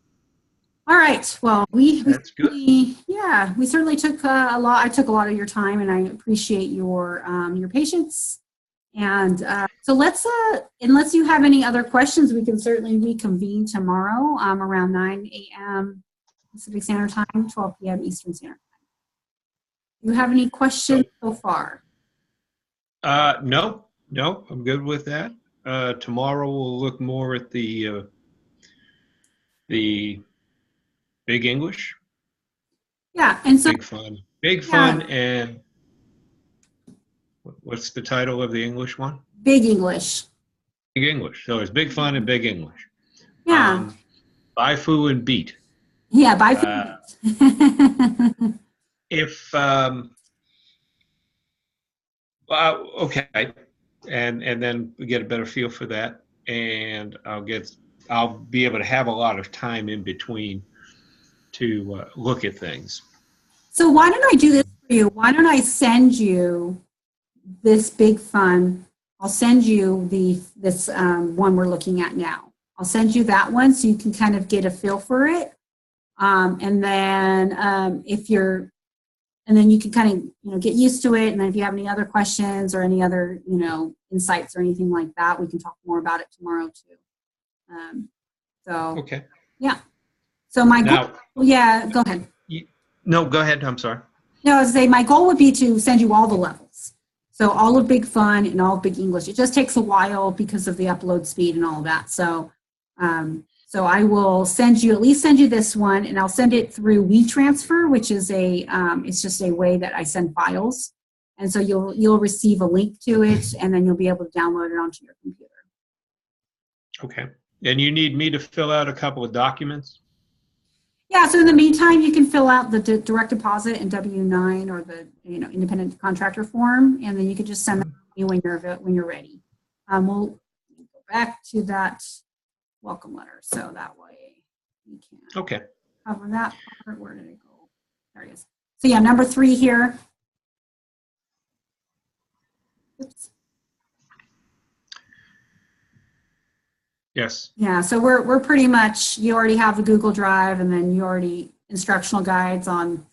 all right. Well, we That's yeah, we certainly took a lot. I took a lot of your time, and I appreciate your patience. And so let's, unless you have any other questions, we can certainly reconvene tomorrow around 9 a.m. Pacific Standard Time, 12 p.m. Eastern Standard Time. Do you have any questions so far? No, I'm good with that. Tomorrow we'll look more at the Big English, Yeah, and so Big Fun, and what's the title of the English one? Big English. Big English. So it's Big Fun and Big English. Yeah. Bai Fu and Beat. Yeah, bye. If okay, and then we get a better feel for that, and I'll be able to have a lot of time in between to look at things. So why don't I do this for you? Why don't I send you this Big Fun? I'll send you this one we're looking at now. I'll send you that one so you can kind of get a feel for it. And then and then you can kind of get used to it. And then if you have any other questions or any other insights or anything like that, we can talk more about it tomorrow too. Okay. Yeah. So my goal, Now, yeah, go ahead. no, go ahead. I'm sorry. No, I was saying my goal would be to send you all the levels. So all of Big Fun and all of Big English. It just takes a while because of the upload speed and all of that. So, so I will send you, at least send you this one, and I'll send it through WeTransfer, which is it's just a way that I send files. And so you'll receive a link to it, and then you'll be able to download it onto your computer. Okay. And you need me to fill out a couple of documents? Yeah, so in the meantime, you can fill out the direct deposit and W-9 or the independent contractor form, and then you can just send them to me when you're ready. We'll go back to that welcome letter, so that way we can Okay. cover that part. Where did it go? There it is. So yeah, number 3 here. Oops. Yes. Yeah, so we're pretty much, you already have the Google Drive, and then you already instructional guides on,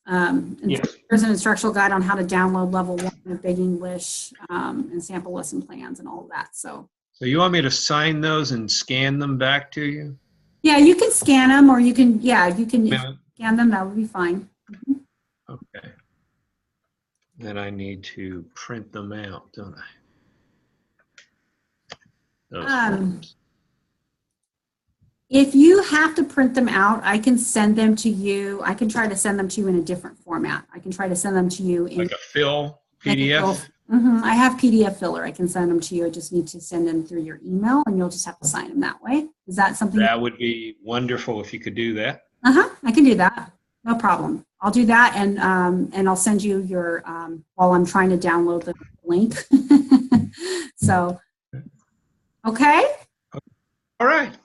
Yes. there's an instructional guide on how to download level 1 of Big English, and sample lesson plans and all of that. So So you want me to sign those and scan them back to you? yeah, you can scan them, or you can, you can Yeah. scan them, that would be fine. Okay. Then I need to print them out, don't I? Those forms. If you have to print them out, I can send them to you. I can try to send them to you in a different format. I can try to send them to you in Like a fill PDF? I have PDF filler. I can send them to you. I just need to send them through your email, and you'll just have to sign them that way. Is that something? That would be wonderful if you could do that. I can do that. No problem. I'll do that, and I'll send you your while I'm trying to download the link. So, okay. All right.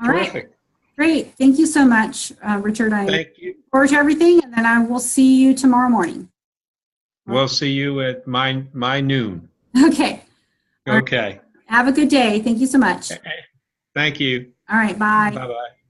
All right. Terrific. Great. Thank you so much, Richard. I look Thank you. forward to everything, and then I will see you tomorrow morning. We'll see you at my noon. Okay. All right. Okay. Have a good day. Thank you so much. Thank you. All right. Bye. Bye-bye.